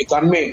91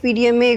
PDMA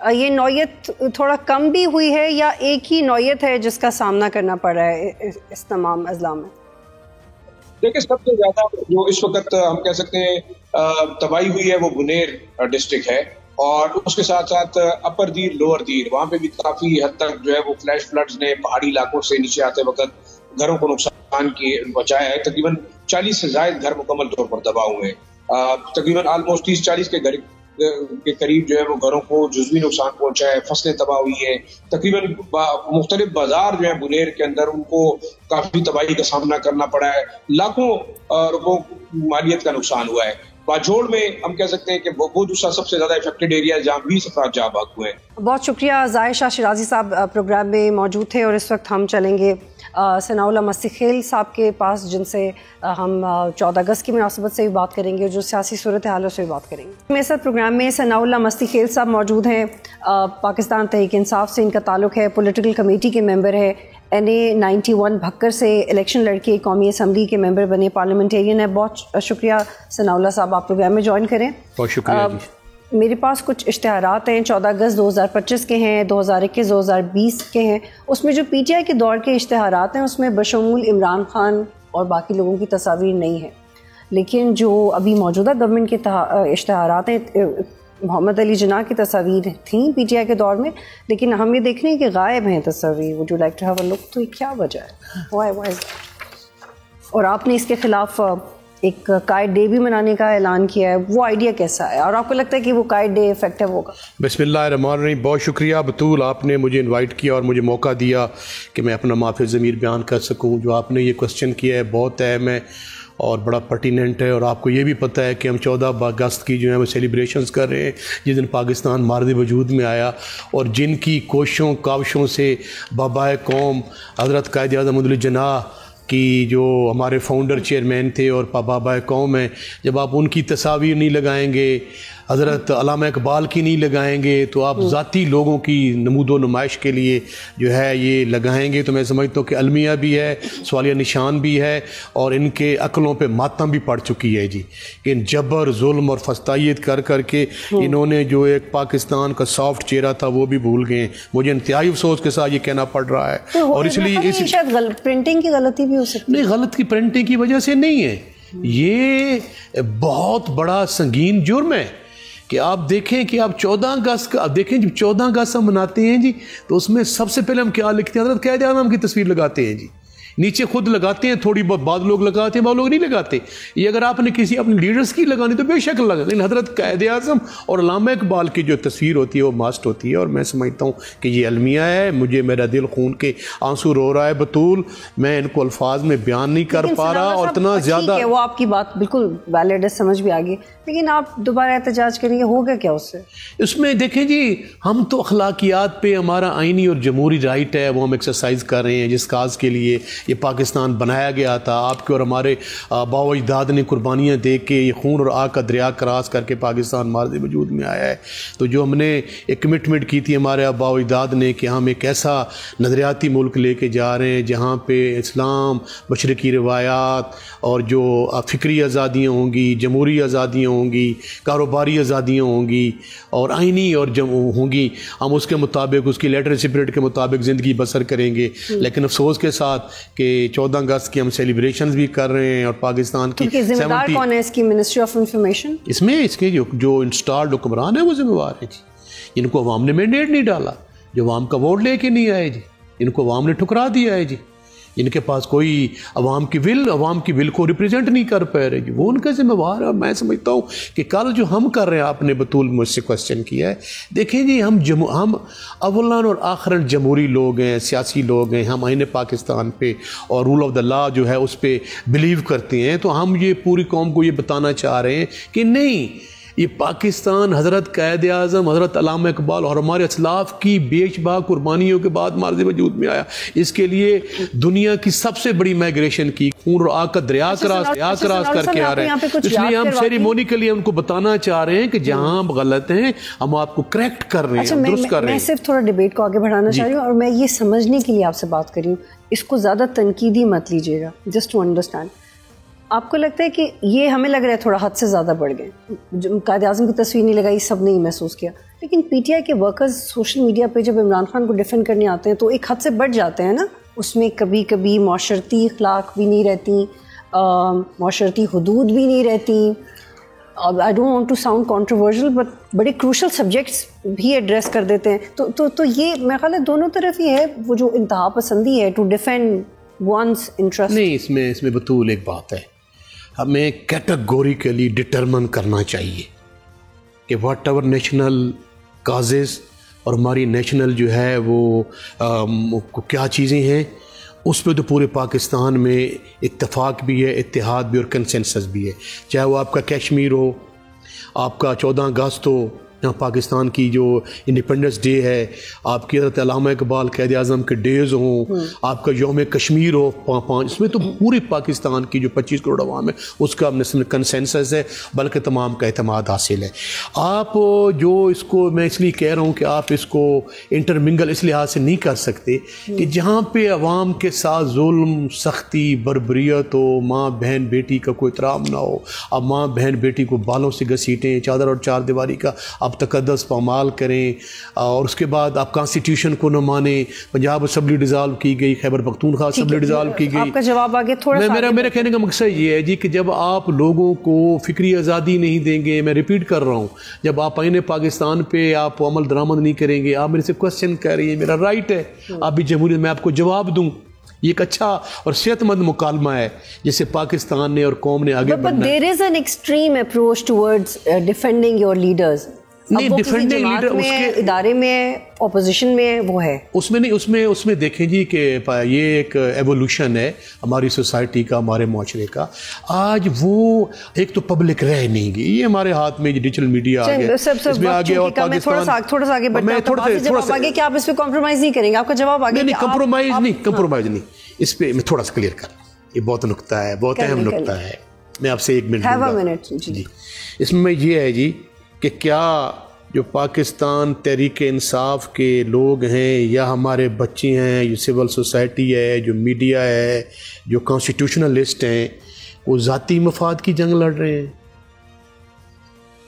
یہ نوعیت تھوڑا کم بھی ہوئی ہے یا ایک ہی نوعیت ہے جس کا سامنا کرنا پڑ رہا ہے اس تمام اضلاع میں؟ دیکھیں سب سے زیادہ جو اس وقت ہم کہہ سکتے ہیں تباہی ہوئی ہے وہ بنیر ڈسٹرکٹ ہے، اور اس کے ساتھ ساتھ اپر دیر لوور دیر، وہاں پہ بھی کافی حد تک جو ہے وہ فلیش فلڈز نے پہاڑی علاقوں سے نیچے آتے وقت گھروں کو نقصان پہنچایا ہے۔ تقریباً 40 سے زائد گھر مکمل طور پر تباہ ہوئے ہیں، تقریباً آلموسٹ 30-40 کے گھر کے قریب جو ہے وہ گھروں کو جزوی نقصان پہنچا ہے، فصلیں تباہ ہوئی ہیں، تقریباً مختلف بازار جو ہیں بنیر کے اندر ان کو کافی تباہی کا سامنا کرنا پڑا ہے، لاکھوں روپوں مالیت کا نقصان ہوا ہے۔ باجوڑ میں ہم کہہ سکتے ہیں کہ وہ دوسرا سب سے زیادہ افیکٹڈ ایریا ہے جہاں 20 افراد جاں بحق ہوئے ہیں۔ بہت شکریہ، ظاہر شاہ شیرازی صاحب پروگرام میں موجود تھے، اور اس وقت ہم چلیں گے ثناء اللہ مستی خیل صاحب کے پاس، جن سے ہم 14 اگست کی مناسبت سے بھی بات کریں گے، جو سیاسی صورتحالوں سے بھی بات کریں گے۔ میرے ساتھ پروگرام میں ثناء اللہ مستی خیل صاحب موجود ہیں، پاکستان تحریک انصاف سے ان کا تعلق ہے، پولیٹیکل کمیٹی کے ممبر ہے، NA91 بھکر سے الیکشن لڑ کے قومی اسمبلی کے ممبر بنے، پارلیمنٹیرین ہے۔ بہت شکریہ ثناء اللہ صاحب، آپ پروگرام میں جوائن کریں۔ بہت شکریہ جی۔ میرے پاس کچھ اشتہارات ہیں، 14 اگست 2025 کے ہیں، 2021 2020 کے ہیں۔ اس میں جو PTI کے دور کے اشتہارات ہیں اس میں بشمول عمران خان اور باقی لوگوں کی تصاویر نہیں ہیں، لیکن جو ابھی موجودہ گورنمنٹ کے اشتہارات ہیں، محمد علی جناح کی تصاویر تھیں PTI کے دور میں، لیکن ہم یہ دیکھ رہے ہیں کہ غائب ہیں تصاویر۔ Would you like to have a look? تو یہ کیا وجہ ہے؟ Why is that؟ اور آپ نے اس کے خلاف ایک قائد ڈے بھی منانے کا اعلان کیا ہے، وہ آئیڈیا کیسا ہے اور آپ کو لگتا ہے کہ وہ قائد ڈے افیکٹو ہوگا؟ بسم اللہ الرحمن الرحیم۔ بہت شکریہ بطول، آپ نے مجھے انوائٹ کیا اور مجھے موقع دیا کہ میں اپنا ما فی الضمیر بیان کر سکوں۔ جو آپ نے یہ کوسچن کیا ہے بہت اہم ہے اور بڑا پرٹیننٹ ہے، اور آپ کو یہ بھی پتہ ہے کہ ہم 14 اگست کی جو ہے وہ سیلیبریشنز کر رہے ہیں، جس دن پاکستان مارد وجود میں آیا، اور جن کی کوششوں کاوشوں سے بابائے قوم حضرت قائد اعظم محمد علی جناح کی جو ہمارے فاؤنڈر چیئرمین تھے اور بابائے قوم ہیں، جب آپ ان کی تصاویر نہیں لگائیں گے، حضرت علامہ اقبال کی نہیں لگائیں گے، تو آپ ذاتی لوگوں کی نمود و نمائش کے لیے جو ہے یہ لگائیں گے، تو میں سمجھتا ہوں کہ المیہ بھی ہے، سوالیہ نشان بھی ہے، اور ان کے عقلوں پہ ماتم بھی پڑ چکی ہے جی، کہ جبر ظلم اور فسطائیت کر کر کے انہوں نے جو ایک پاکستان کا سافٹ چہرہ تھا وہ بھی بھول گئے۔ مجھے انتہائی افسوس کے ساتھ یہ کہنا پڑ رہا ہے، اور اس لیے شاید پرنٹنگ کی غلطی بھی ہو سکتی ہے۔ نہیں، غلط کی پرنٹنگ کی وجہ سے نہیں ہے، یہ بہت بڑا سنگین جرم ہے کہ آپ دیکھیں کہ آپ 14 اگست کا، آپ دیکھیں جب 14 اگست ہم مناتے ہیں جی، تو اس میں سب سے پہلے ہم کیا لکھتے ہیں؟ حضرت قائد اعظم کی تصویر لگاتے ہیں جی، نیچے خود لگاتے ہیں، تھوڑی بہت بعض لوگ لگاتے ہیں، بعض لوگ نہیں لگاتے۔ یہ اگر آپ نے کسی اپنے لیڈرز کی لگانی تو بے شک لگا، لیکن حضرت قائد اعظم اور علامہ اقبال کی جو تصویر ہوتی ہے وہ ماسٹ ہوتی ہے، اور میں سمجھتا ہوں کہ یہ المیہ ہے۔ مجھے میرا دل خون کے آنسو رو رہا ہے بطول، میں ان کو الفاظ میں بیان نہیں کر پا رہا، اور اتنا زیادہ وہ آپ کی بات بالکل ویلڈ ہے، سمجھ بھی آگئی، لیکن آپ دوبارہ احتجاج کریں گے، ہوگا کیا اس سے؟ اس میں دیکھیں جی، ہم تو اخلاقیات پہ ہمارا آئینی اور جمہوری رائٹ ہے، وہ ہم ایکسرسائز کر رہے ہیں جس کاز کے لیے یہ پاکستان بنایا گیا تھا۔ آپ کے اور ہمارے آباء و اجداد نے قربانیاں دے کے یہ خون اور آگ کا دریا کراس کر کے پاکستان مارد وجود میں آیا ہے۔ تو جو ہم نے ایک کمٹمنٹ کی تھی ہمارے آباء و اجداد نے کہ ہم ایک ایسا نظریاتی ملک لے کے جا رہے ہیں جہاں پہ اسلام، مشرقی روایات اور جو فکری آزادیاں ہوں گی، جمہوری آزادیاں ہوں گی، کاروباری آزادیاں ہوں گی اور آئینی اور ہوں گی، ہم اس کے مطابق، اس کی لیٹر اسپرٹ کے مطابق زندگی بسر کریں گے۔ لیکن افسوس کے ساتھ کہ 14 اگست کی ہم سیلیبریشنز بھی کر رہے ہیں، اور پاکستان کی ذمہ دار کون ہے اس کی؟ Ministry of information? اس میں اس کے جو انسٹالڈ حکمران ہیں وہ ذمہ دار ہیں جی، جن کو عوام نے مینڈیٹ نہیں ڈالا، جو عوام کا ووٹ لے کے نہیں آئے جی، جن کو عوام نے ٹھکرا دیا ہے جی، جن کے پاس کوئی عوام کی ول کو ریپریزنٹ نہیں کر پا رہے جی، وہ ان کا ذمہ دار ہے۔ اور میں سمجھتا ہوں کہ کل جو ہم کر رہے ہیں، آپ نے بطول مجھ سے کوسچن کیا ہے، دیکھیں جی، ہم اولاً اور آخراً جمہوری لوگ ہیں، سیاسی لوگ ہیں، ہم آئین پاکستان پہ اور رول آف دا لا جو ہے اس پہ بلیو کرتے ہیں، تو ہم یہ پوری قوم کو یہ بتانا چاہ رہے ہیں کہ نہیں، یہ پاکستان حضرت قائد اعظم، حضرت علامہ اقبال اور ہمارے اسلاف کی بیش بہا قربانیوں کے بعد مارد وجود میں آیا۔ اس کے لیے دنیا کی سب سے بڑی مائگریشن کی، خون اور آگ کا دریا کراس کر کے آ رہے ہیں، اس لیے ہم سیریمونیکلی ان کو بتانا چاہ رہے ہیں کہ جہاں ہم غلط ہیں ہم آپ کو کریکٹ کر رہے ہیں، درست کر رہے ہیں۔ میں صرف تھوڑا ڈیبیٹ کو آگے بڑھانا چاہ رہی ہوں، اور میں یہ سمجھنے کے لیے آپ سے بات کر رہی ہوں، اس کو زیادہ تنقیدی مت لیجیے گا، جسٹ ٹو انڈرسٹینڈ۔ آپ کو لگتا ہے کہ یہ ہمیں لگ رہا ہے تھوڑا حد سے زیادہ بڑھ گئے, قائد اعظم کی تصویر نہیں لگائی, سب نے ہی محسوس کیا, لیکن پی ٹی آئی کے ورکرز سوشل میڈیا پہ جب عمران خان کو ڈیفینڈ کرنے آتے ہیں تو ایک حد سے بڑھ جاتے ہیں نا, اس میں کبھی کبھی معاشرتی اخلاق بھی نہیں رہتی, معاشرتی حدود بھی نہیں رہتی. I don't want to sound controversial but بڑے crucial subjects بھی ایڈریس کر دیتے ہیں. تو یہ میرا خیال ہے دونوں طرف ہی ہے, وہ جو انتہا پسندی ہے to defend one's interest. نہیں, اس میں بطول ایک بات ہے, ہمیں کیٹیگوریکلی ڈٹرمن کرنا چاہیے کہ واٹ ایور نیشنل کازز اور ہماری نیشنل جو ہے وہ کیا چیزیں ہیں, اس پہ تو پورے پاکستان میں اتفاق بھی ہے, اتحاد بھی اور کنسنسس بھی ہے. چاہے وہ آپ کا کشمیر ہو, آپ کا 14 اگست ہو, یہاں پاکستان کی جو انڈیپینڈنس ڈے ہے, آپ کی حضرت علامہ اقبال قائد اعظم کے ڈیز ہوں, آپ کا یوم کشمیر ہو 5، اس میں تو پوری پاکستان کی جو 25 کروڑ عوام ہے اس کا کنسنسس ہے, بلکہ تمام کا اعتماد حاصل ہے. آپ جو اس کو میں اس لیے کہہ رہا ہوں کہ آپ اس کو انٹرمنگل اس لحاظ سے نہیں کر سکتے کہ جہاں پہ عوام کے ساتھ ظلم, سختی, بربریت ہو, ماں بہن بیٹی کا کوئی احترام نہ ہو, اب ماں بہن بیٹی کو بالوں سے گھسیٹیں, چادر اور چار دیواری کا آپ تقدس پامال کریں, اور اس کے بعد آپ کانسٹیٹیوشن کو نہ مانیں. پنجاب اسمبلی ڈیزالو کی گئی, خیبر پختونخوا اسمبلی ڈیزالو کی گئی. آپ کا جواب آگے تھوڑا سا میرا کہنے کا مقصد یہ ہے جی کہ جب آپ لوگوں کو فکری آزادی نہیں دیں گے, میں ریپیٹ کر رہا ہوں, جب آپ آئین پاکستان پہ آپ عمل درآمد نہیں کریں گے, آپ میرے سے کوشچن کر رہی ہیں, میرا رائٹ ہے, آپ بھی جمہوریت میں آپ کو جواب دوں. یہ ایک اچھا اور صحت مند مکالمہ ہے جسے پاکستان نے اور قوم نے آگے بڑھنا ہے. But there is an extreme approach towards defending your leaders. نہیں, ڈیفینڈنگ لیڈر اس کے ادارے میں اپوزیشن میں وہ ہے, اس میں نہیں, اس میں دیکھیں جی کہ یہ ایک ایوولوشن ہے ہماری سوسائٹی کا, ہمارے معاشرے کا. آج وہ ایک تو پبلک رہ نہیں گئی, یہ ہمارے ہاتھ میں ڈیجیٹل میڈیا آ گیا, اس میں آگے اور پاکستان تھوڑا سا آگے بڑھنا ہے, جواب آگے کہ آپ اس پہ کمپرومائز نہیں کریں گے, آپ کا جواب آگے نہیں, کمپرومائز نہیں, اس پہ میں تھوڑا سا کلیئر کر, یہ بہت نقطہ ہے, بہت اہم نقطہ ہے, میں آپ سے 1 منٹ جی. اس میں یہ ہے جی کہ کیا جو پاکستان تحریک انصاف کے لوگ ہیں, یا ہمارے بچے ہیں, جو سول سوسائٹی ہے, جو میڈیا ہے, جو کانسٹیٹیوشنلسٹ ہیں, وہ ذاتی مفاد کی جنگ لڑ رہے ہیں,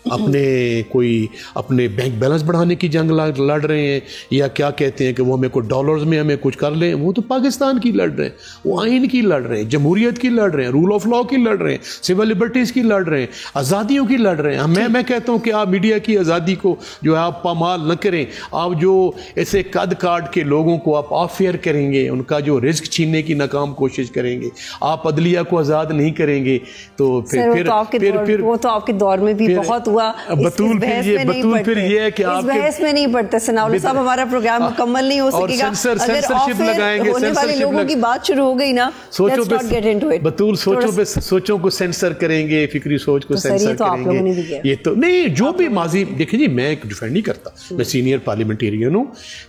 اپنے بینک بیلنس بڑھانے کی جنگ لڑ رہے ہیں, یا کیا کہتے ہیں کہ وہ ہمیں کوئی ڈالرز میں ہمیں کچھ کر لیں؟ وہ تو پاکستان کی لڑ رہے ہیں, وہ آئین کی لڑ رہے ہیں, جمہوریت کی لڑ رہے ہیں, رول آف لا کی لڑ رہے ہیں, سول لبرٹیز کی لڑ رہے ہیں, آزادیوں کی لڑ رہے ہیں. میں کہتا ہوں کہ آپ میڈیا کی آزادی کو جو ہے آپ پامال نہ کریں, آپ جو ایسے قد کاٹ کے لوگوں کو آپ آف ایئر کریں گے, ان کا جو رزق چھیننے کی ناکام کوشش کریں گے, آپ عدلیہ کو آزاد نہیں کریں گے, تو پھر وہ تو آپ کے دور میں بھی بہت ہوا. بطول پھر یہ ہے کہ آپ بحث میں نہیں پڑتے. ثناءاللہ صاحب, ہمارا پروگرام مکمل نہیں ہو سکے گا اگر ہونے والے لوگوں کی بات شروع ہو گئی نا. بطول سوچوں کو سینسر کریں گے, فکری سوچ کو سینسر کریں گے. یہ تو نہیں, جو بھی ماضی دیکھیں جی, میں ڈیفینڈ نہیں کرتا, میں سینئر پارلیمنٹیرین ہوں.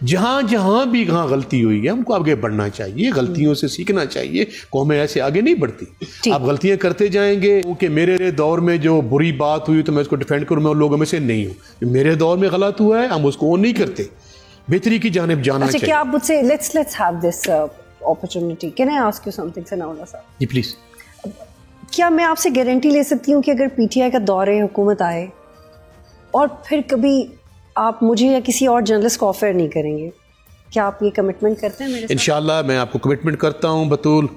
جہاں بھی غلطی ہوئی ہے ہم کو آگے بڑھنا چاہیے, غلطیوں سے سیکھنا چاہیے. قومیں ایسے آگے نہیں بڑھتی, آپ غلطیاں کرتے جائیں گے. کہ میرے دور میں جو بری بات ہوئی تو میں اس کو ڈیفینڈ کروں, میں لوگوں میں سے نہیں ہوں. میرے دور میں غلط ہوا ہے, ہم اس کو نہیں کرتے, بہتری کی جانب جانا چاہیے. کیا آپ مجھ سے let's have this opportunity. Can I ask you something, Sanaullah صاحب؟ جی پلیز. کیا میں آپ سے گارنٹی لے سکتی ہوں کہ اگر پی ٹی آئی کا دور حکومت آئے اور پھر کبھی آپ مجھے یا کسی اور جرنلسٹ کو آفر نہیں کریں گے, کیا آپ یہ کمٹمنٹ کرتے ہیں میرے ساتھ؟ انشاءاللہ میں آپ کو کمٹمنٹ کرتا ہوں بطول,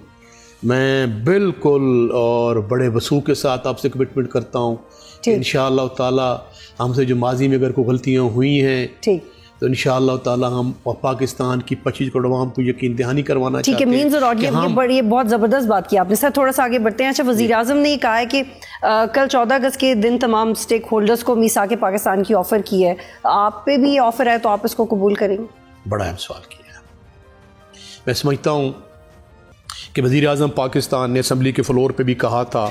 میں بالکل اور بڑے وثوق کے ساتھ آپ سے کمٹمنٹ کرتا ہوں کہ انشاءاللہ تعالی ہم سے جو ماضی میں اگر کوئی غلطیاں ہوئی ہیں تو انشاءاللہ تعالی ہم پاکستان کی 25 کروڑ عوام کو یقین دہانی کروانا چاہتے ہیں. ٹھیک ہے, مینز اور آڈینس, یہ بہت زبردست بات کی آپ نے سر. تھوڑا سا آگے بڑھتے ہیں. اچھا, وزیر اعظم نے یہ کہا ہے کہ کل 14 اگست کے دن تمام اسٹیک ہولڈرز کو میثاق پاکستان کی آفر کی ہے. آپ پہ بھی یہ آفر ہے تو آپ اس کو قبول کریں گے؟ بڑا اہم سوال کیا ہے. میں سمجھتا ہوں کہ وزیر اعظم پاکستان نے اسمبلی کے فلور پہ بھی کہا تھا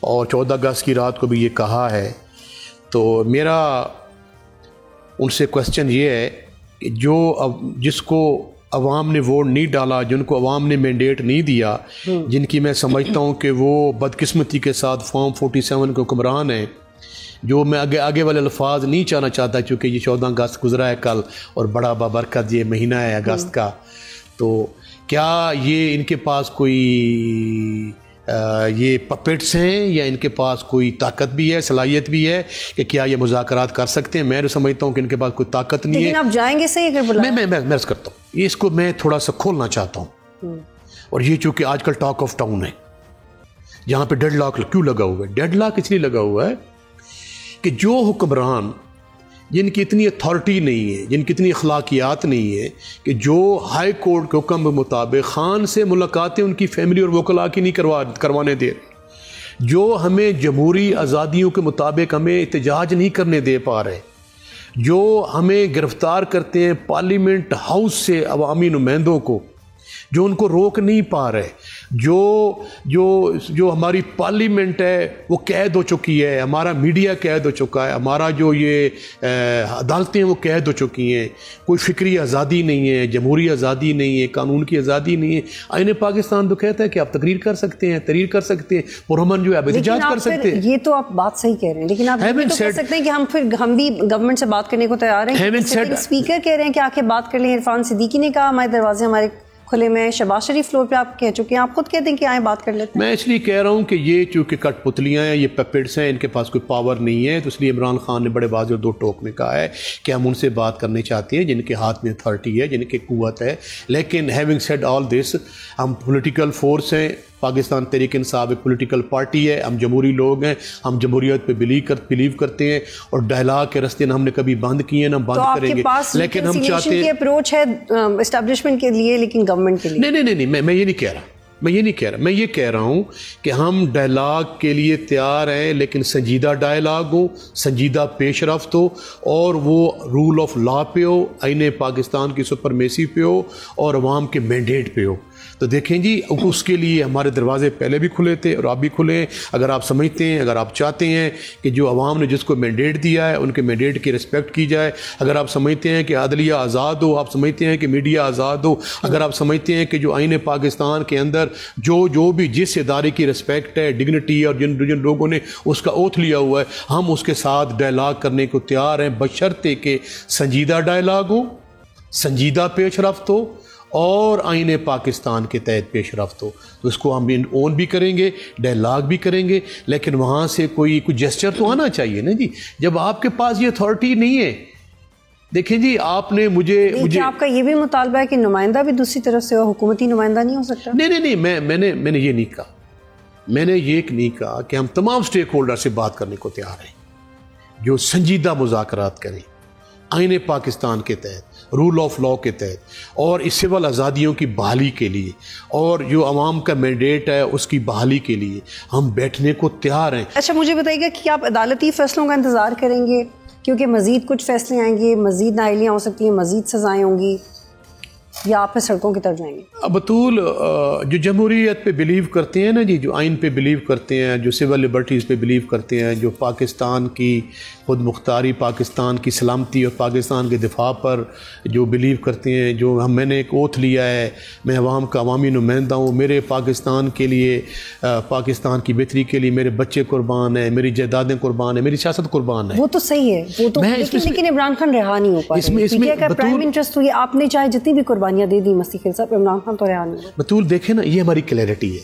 اور 14 اگست کی رات کو بھی یہ کہا ہے. تو میرا ان سے کوسچن یہ ہے کہ جس کو عوام نے ووٹ نہیں ڈالا, جن کو عوام نے مینڈیٹ نہیں دیا, جن کی میں سمجھتا ہوں کہ وہ بدقسمتی کے ساتھ فارم 47 کے حکمران ہیں, جو میں آگے والے الفاظ نہیں چاہنا چاہتا چونکہ یہ 14 اگست گزرا ہے کل اور بڑا بابرکت یہ مہینہ ہے اگست کا. تو کیا یہ ان کے پاس کوئی یہ پپٹس ہیں یا ان کے پاس کوئی طاقت بھی ہے, صلاحیت بھی ہے کہ کیا یہ مذاکرات کر سکتے ہیں؟ میں تو سمجھتا ہوں کہ ان کے پاس کوئی طاقت نہیں ہے. لیکن آپ جائیں گے صحیح اگر بلائیں؟ میں عرض کرتا ہوں, اس کو میں تھوڑا سا کھولنا چاہتا ہوں. اور یہ چونکہ آج کل ٹاک آف ٹاؤن ہے, جہاں پہ ڈیڈ لاک کیوں لگا ہوا ہے؟ ڈیڈ لاک اس لیے لگا ہوا ہے کہ جو حکمران جن کی اتنی اتھارٹی نہیں ہے, جن کی اتنی اخلاقیات نہیں ہے کہ جو ہائی کورٹ کے حکم کے مطابق خان سے ملاقاتیں ان کی فیملی اور وکلاء کی نہیں کروانے دے رہے, جو ہمیں جمہوری آزادیوں کے مطابق ہمیں احتجاج نہیں کرنے دے پا رہے, جو ہمیں گرفتار کرتے ہیں پارلیمنٹ ہاؤس سے عوامی نمائندوں کو, جو ان کو روک نہیں پا رہے, جو ہماری پارلیمنٹ ہے وہ قید ہو چکی ہے, ہمارا میڈیا قید ہو چکا ہے, ہمارا جو یہ عدالتیں وہ قید ہو چکی ہیں, کوئی فکری آزادی نہیں ہے, جمہوری آزادی نہیں ہے, قانون کی آزادی نہیں ہے. آئین پاکستان تو کہتا ہے کہ آپ تقریر کر سکتے ہیں, تحریر کر سکتے ہیں, پرامن جو ہے آپ احتجاج کر سکتے ہیں. یہ تو آپ بات صحیح کہہ رہے ہیں, لیکن آپ یہ تو کہہ سکتے ہیں کہ ہم بھی گورنمنٹ سے بات کرنے کو تیار ہیں. اسپیکر کہہ رہے ہیں کہ آ کے بات کر لیں. عرفان صدیقی نے کہا ہمارے دروازے ہمارے کھلے میں. شہباز شریف فلور پہ آپ کہہ چکے ہیں, آپ خود کہتے ہیں کہ آئیں بات کر لیتے ہیں. میں اس لیے کہہ رہا ہوں کہ یہ چونکہ کٹ پتلیاں ہیں, یہ پیپٹس ہیں, ان کے پاس کوئی پاور نہیں ہے, تو اس لیے عمران خان نے بڑے واضح اور دو ٹوک میں کہا ہے کہ ہم ان سے بات کرنے چاہتے ہیں جن کے ہاتھ میں اتھارٹی ہے, جن کی قوت ہے. لیکن ہیونگ سیڈ آل دس, ہم پولیٹیکل فورس ہیں, پاکستان تحریک انصاف ایک پولیٹیکل پارٹی ہے, ہم جمہوری لوگ ہیں, ہم جمہوریت پہ بلیو کرتے ہیں, اور ڈائلاگ کے راستے نہ ہم نے کبھی بند کیے ہیں نہ بند کریں گے. لیکن ہم چاہتے ہیں اپروچ ہے اسٹیبلشمنٹ کے لیے لیکن گورنمنٹ کے لیے نہیں, میں یہ نہیں کہہ رہا, میں یہ کہہ رہا ہوں کہ ہم ڈائلاگ کے لیے تیار ہیں, لیکن سنجیدہ ڈائلاگ ہو, سنجیدہ پیش رفت ہو, اور وہ رول آف لا پہ ہو, آئین پاکستان کی سپرمیسی پہ ہو, اور عوام کے مینڈیٹ پہ ہو. تو دیکھیں جی, اس کے لیے ہمارے دروازے پہلے بھی کھلے تھے اور آپ بھی کھلے ہیں. اگر آپ سمجھتے ہیں, اگر آپ چاہتے ہیں کہ جو عوام نے جس کو مینڈیٹ دیا ہے ان کے مینڈیٹ کی رسپیکٹ کی جائے, اگر آپ سمجھتے ہیں کہ عدلیہ آزاد ہو, آپ سمجھتے ہیں کہ میڈیا آزاد ہو, اگر آپ سمجھتے ہیں کہ جو آئین پاکستان کے اندر جو بھی جس ادارے کی رسپیکٹ ہے, ڈگنیٹی, اور جن لوگوں نے اس کا اوتھ لیا ہوا ہے, ہم اس کے ساتھ ڈائلاگ کرنے کو تیار ہیں, بشرطے کہ سنجیدہ ڈائلاگ ہو, سنجیدہ پیش رفت ہو, اور آئین پاکستان کے تحت پیش رفت ہو. تو اس کو ہم اون بھی کریں گے, ڈائلاگ بھی کریں گے, لیکن وہاں سے کوئی جیسچر تو آنا چاہیے نا جی. جب آپ کے پاس یہ اتھارٹی نہیں ہے, دیکھیں جی, آپ نے مجھے آپ کا یہ بھی مطالبہ ہے کہ نمائندہ بھی دوسری طرف سے ہو, حکومتی نمائندہ نہیں ہو سکتا؟ نہیں, میں نے یہ نہیں کہا. میں نے یہ نہیں کہا کہ ہم تمام سٹیک ہولڈر سے بات کرنے کو تیار ہیں جو سنجیدہ مذاکرات کریں آئین پاکستان کے تحت, رول آف لا کے تحت, اور اس سول آزادیوں کی بحالی کے لیے, اور جو عوام کا مینڈیٹ ہے اس کی بحالی کے لیے ہم بیٹھنے کو تیار ہیں. اچھا, مجھے بتائیے گا کہ آپ عدالتی فیصلوں کا انتظار کریں گے کیونکہ مزید کچھ فیصلے آئیں گے, مزید نااہلیاں ہو سکتی ہیں, مزید سزائیں ہوں گی, یا آپ سڑکوں کی طرف جائیں گے؟ بطول جو جمہوریت پہ بلیو کرتے ہیں نا جی, جو آئین پہ بلیو کرتے ہیں, جو سول لبرٹیز پہ بلیو کرتے ہیں, جو پاکستان کی خود مختاری, پاکستان کی سلامتی اور پاکستان کے دفاع پر جو بلیو کرتے ہیں, جو میں نے ایک اوتھ لیا ہے, میں عوام کا عوامی نمائندہ ہوں, میرے پاکستان کے لیے, پاکستان کی بہتری کے لیے میرے بچے قربان ہیں, میری جائیدادیں قربان ہیں, میری سیاست قربان ہے. وہ تو صحیح ہے, وہ تو, لیکن عمران خان رہا نہیں ہو پائے. اس میں پرائم انٹرسٹ ہوئی, آپ نے چاہے جتنی بھی قربانیاں دے دی مستقل صاحب, عمران خان تو رہا نہیں ہو. بطول دیکھیں نا, یہ ہماری کلیئرٹی ہے.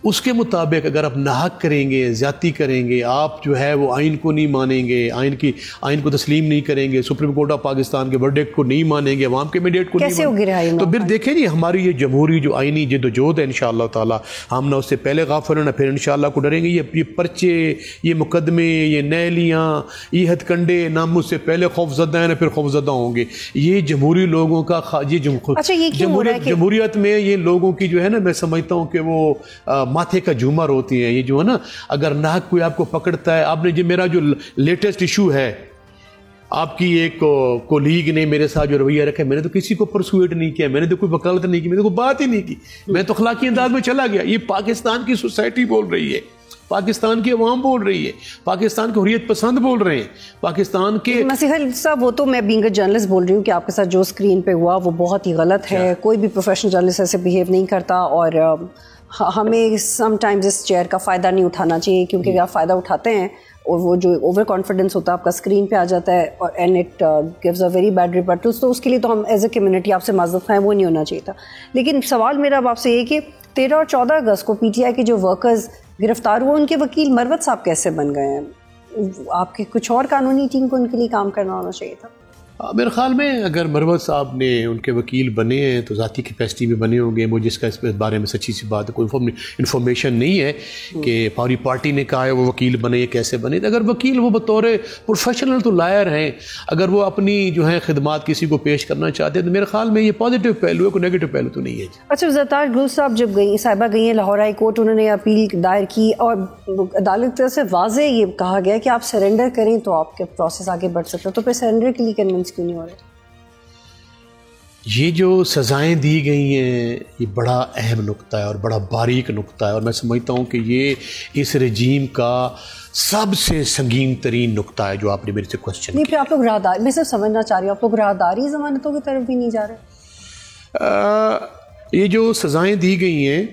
اس کے مطابق اگر آپ ناحق کریں گے, زیادتی کریں گے, آپ جو ہے وہ آئین کو نہیں مانیں گے, آئین کو تسلیم نہیں کریں گے, سپریم کورٹ آف پاکستان کے ورڈکٹ کو نہیں مانیں گے, عوام کے مینڈیٹ کو نہیں مانیں گے, تو پھر دیکھیں جی ہماری یہ جمہوری جو آئینی جد و جہد ہے انشاءاللہ تعالی, ہم نہ اس سے پہلے غافل ہیں نہ پھر انشاءاللہ کو ڈریں گے. یہ پرچے, یہ مقدمے, یہ نیلیاں, یہ ہتھ کنڈے, نہ ہم اس سے پہلے خوف زدہ ہیں نہ پھر خوف زدہ ہوں گے. یہ جمہوری لوگوں کا جمہوریت میں یہ لوگوں کی جو ہے نا, میں سمجھتا ہوں کہ وہ ماتھے کا جھومر ہوتی ہیں. یہ جو ہے نا, اگر ناحق کوئی آپ کو پکڑتا ہے, آپ نے جو میرا جو لیٹسٹ ایشو ہے, آپ کی ایک کولیگ نے میرے ساتھ جو رویہ رکھا ہے, میں نے تو کسی کو پرسویٹ نہیں کیا, میں نے تو کوئی وکالت نہیں کی, میں نے کوئی بات ہی نہیں کی, میں تو اخلاقی انداز میں چلا گیا. یہ پاکستان کی سوسائٹی بول رہی ہے, پاکستان کی عوام بول رہی ہے, پاکستان کے حریت پسند بول رہے ہیں, پاکستان کے مسیح صاحب. وہ تو میں بینگ اے جرنلسٹ بول رہی ہوں کہ آپ کے ساتھ جو اسکرین پہ ہوا وہ بہت ہی غلط ہے. کوئی بھی پروفیشنل جرنلسٹ ایسے بہیو نہیں کرتا, اور ہمیں سم ٹائمز اس چیئر کا فائدہ نہیں اٹھانا چاہیے, کیونکہ اگر آپ فائدہ اٹھاتے ہیں اور وہ جو اوور کانفیڈنس ہوتا ہے آپ کا اسکرین پہ آ جاتا ہے, اور and it gives a very bad report, تو اس کے لیے تو ہم ایز اے کمیونٹی آپ سے معذرت خواہ ہیں, وہ نہیں ہونا چاہیے تھا. لیکن سوال میرا اب آپ سے یہ کہ 13 اور 14 اگست کو پی ٹی آئی کے جو ورکرز گرفتار ہوئے ان کے وکیل مروت صاحب کیسے بن گئے ہیں؟ آپ کی کچھ اور قانونی ٹیم کو ان کے لیے کام کرنا ہونا چاہیے تھا. میرے خیال میں اگر مروت صاحب نے ان کے وکیل بنے ہیں تو ذاتی کیپیسٹی میں بنے ہوں گے. مجھے اس بارے میں سچی سی بات ہے کوئی انفارمیشن نہیں ہے کہ پوری پارٹی نے کہا ہے وہ وکیل بنے کیسے بنے. اگر وکیل وہ بطور پروفیشنل تو لائر ہیں, اگر وہ اپنی جو ہے خدمات کسی کو پیش کرنا چاہتے ہیں تو میرے خیال میں یہ پازیٹیو پہلو ہے, کوئی نیگیٹو پہلو تو نہیں ہے. اچھا, زرتار گل صاحب جب صاحبہ گئی ہیں لاہور ہائی کورٹ, انہوں نے اپیل دائر کی اور عدالت کی طرف سے واضح یہ کہا گیا کہ آپ سرنڈر کریں تو آپ کے پروسیس آگے بڑھ سکتا ہے, تو پھر سرنڈر کے لیے کنونس کیوں نہیں ہو رہے؟ یہ جو سزائیں دی گئی ہیں یہ بڑا اہم نقطہ ہے اور بڑا باریک نقطہ ہے, اور میں سمجھتا ہوں کہ یہ اس رجیم کا سب سے سنگین ترین نقطہ ہے جو آپ نے میرے سے کوشچن نہیں. پھر آپ لوگ راہداری, میں صرف سمجھنا چاہ رہی ہوں, آپ لوگ راہداری ضمانتوں کی طرف بھی نہیں جا رہے؟ یہ جو سزائیں دی گئی ہیں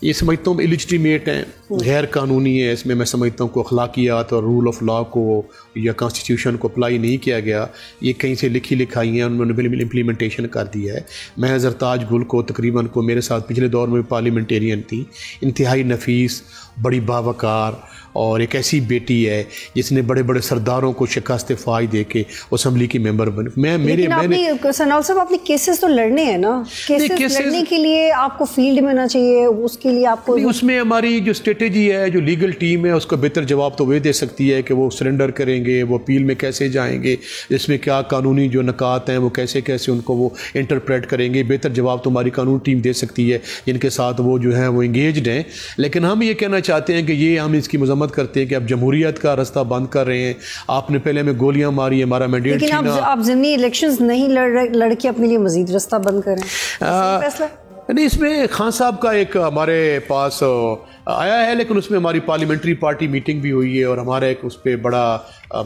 یہ سمجھتا ہوں اللیجیٹیمیٹ ہیں, غیر قانونی ہے. اس میں سمجھتا ہوں کہ اخلاقیات اور رول آف لا کو یا کانسٹیٹیوشن کو اپلائی نہیں کیا گیا. یہ کہیں سے لکھی لکھائی ہیں, انہوں نے بالکل امپلیمنٹیشن کر دیا ہے. میں زرتاج گل کو تقریباً کو میرے ساتھ پچھلے دور میں پارلیمنٹیرین تھی, انتہائی نفیس, بڑی باوقار اور ایک ایسی بیٹی ہے جس نے بڑے بڑے سرداروں کو شکست فائی دے کے اسمبلی کی ممبر بنی. سنال صاحب آپ نے کیسز تو لڑنے ہیں نا, کیسز لڑنے کے لیے آپ کو فیلڈ میں ہونا چاہیے, اس کے لیے آپ کو اس میں ہماری جو اسٹریٹجی ہے, جو لیگل ٹیم ہے, اس کا بہتر جواب تو وہ دے سکتی ہے کہ وہ سرنڈر کریں گے, وہ اپیل میں کیسے جائیں گے, اس میں کیا قانونی جو نکات ہیں وہ کیسے ان کو وہ انٹرپریٹ کریں گے. بہتر جواب تو ہماری قانون ٹیم دے سکتی ہے جن کے ساتھ وہ جو ہیں وہ انگیجڈ ہیں. لیکن ہم یہ کہنا چاہتے ہیں کہ یہ ہم اس کی مذمت کرتے ہیں کہ آپ جمہوریت کا رستہ بند کر رہے ہیں. آپ نے پہلے ہمیں گولیاں ماری, ہمارا مینڈیٹ چھینا. لیکن آپ ضمنی الیکشنز نہیں لڑ کے اپنے لیے مزید رستہ بند کریں, نہیں. اس میں خان صاحب کا ایک ہمارے پاس آیا ہے, لیکن اس میں ہماری پارلیمنٹری پارٹی میٹنگ بھی ہوئی ہے اور ہمارا ایک اس پہ بڑا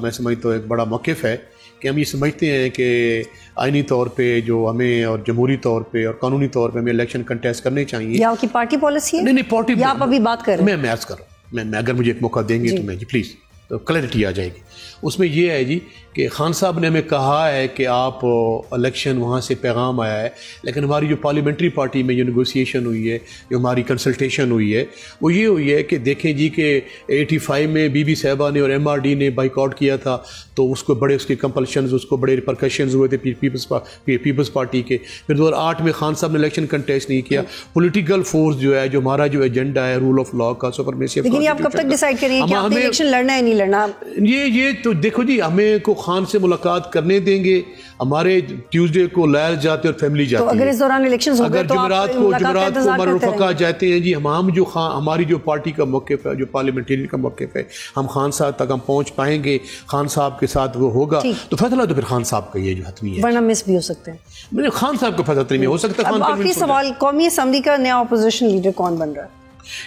میں سمجھتا ہوں ایک بڑا موقف ہے کہ ہم یہ سمجھتے ہیں کہ آئینی طور پہ جو ہمیں اور جمہوری طور پہ اور قانونی طور پہ ہمیں الیکشن کنٹیسٹ کرنے چاہیے. یا کی پارٹی پالیسی ہے؟ نہیں پارٹی, یا آپ ابھی بات کر رہے ہیں؟ میں عرض کر رہا ہوں, میں اگر مجھے ایک موقع دیں گے تو میں جی پلیز تو کلیئرٹی آ جائے گی. اس میں یہ ہے جی کہ خان صاحب نے ہمیں کہا ہے کہ آپ الیکشن وہاں سے پیغام آیا ہے, لیکن ہماری جو پارلیمنٹری پارٹی میں جو نیگوسیشن ہوئی ہے, جو ہماری کنسلٹیشن ہوئی ہے, وہ یہ ہوئی ہے کہ دیکھیں جی کہ 85 میں بی بی صاحبہ نے اور ایم آر ڈی نے بائیک آؤٹ کیا تھا, تو اس کو بڑے اس کے کمپلشنز, اس کو بڑے ریپرکشنز ہوئے تھے پیپلز پارٹی کے. پھر 2008 میں خان صاحب نے الیکشن کنٹیسٹ نہیں کیا. پولیٹیکل فورس جو ہے, جو ہمارا جو ایجنڈا ہے رول آف لا کا, سپرمیسی, لیکن آپ کب تک ڈیسائیڈ کریں کہ آپ نے الیکشن لڑنا ہے نہیں لڑنا؟ یہ تو دیکھو جی, ہمیں کو خان سے ملاقات کرنے دیں گے. ہمارے ٹیوزڈے کو لائر جاتے اور فیملی جاتی ہے. اگر اس دوران الیکشنز ہو گئے تو جمعرات کو ہمارے رفقا جاتے ہیں جی. ہم جو ہماری جو پارٹی کا موقف ہے, جو پارلیمنٹیرین کا موقف ہے, ہم خان صاحب تک ہم پہنچ پائیں گے. خان صاحب کے ساتھ وہ ہوگا تو فیصلہ تو پھر خان صاحب کا یہ جو حتمی ہے, ورنہ مس بھی ہو سکتے ہیں. خان صاحب کا فیصلہ نہیں ہو سکتا. آخری سوال, قومی اسمبلی کا نیا اپوزیشن لیڈر کون بن رہا ہے؟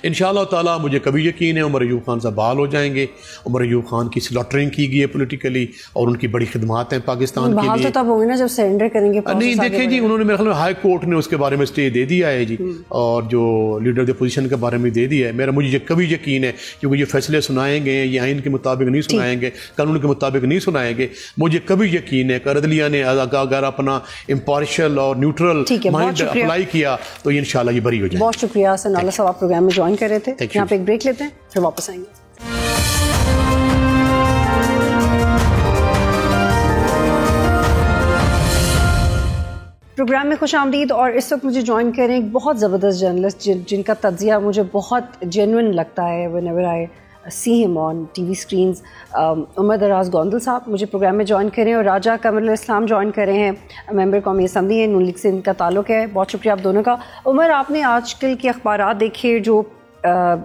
انشاءاللہ تعالیٰ مجھے کبھی یقین ہے عمر ایوب خان صاحب بحال ہو جائیں گے. عمر ایوب خان کی سلاٹرنگ کی گئی ہے پولیٹیکلی, اور ان کی بڑی خدمات ہیں پاکستان کے لیے. بحال تو تب ہوں گے نا جب سرنڈر کریں گے. نہیں دیکھیں جی, انہوں نے میرے خیال میں ہائی کورٹ نے اس کے بارے میں اسٹے دے دیا ہے جی, اور جو لیڈر دی اپوزیشن کے بارے میں دے دیا ہے. مجھے کبھی یقین ہے کیونکہ یہ فیصلے سنائیں گے, یہ آئین کے مطابق نہیں سنائیں گے, قانون کے مطابق نہیں سنائیں گے. مجھے کبھی یقین ہے کہ عدلیہ نے اگر اپنا امپارشل اور نیوٹرل مائنڈ اپلائی کیا تو یہ انشاءاللہ یہ بری ہو جائے. بہت شکریہ سنالا صاحب, آپ پروگرام میں جوائن کر رہے تھے. یہاں پہ ایک بریک لیتے ہیں, پھر واپس آئیں گے. پروگرام میں خوش آمدید. اور اس وقت مجھے جوائن کریں ایک بہت زبردست جرنلسٹ جن کا تجزیہ مجھے بہت جینوئن لگتا ہے whenever I see him on TV screens. عمر دراز گوندل صاحب مجھے پروگرام میں جوائن کریں, اور راجہ قمر الاسلام جوائن کرے ہیں, ممبر قومی اسمبلی ہیں, نون لیگ سے ان کا تعلق ہے. بہت شکریہ آپ دونوں کا. عمر, آپ نے آج کل کے اخبارات دیکھے, جو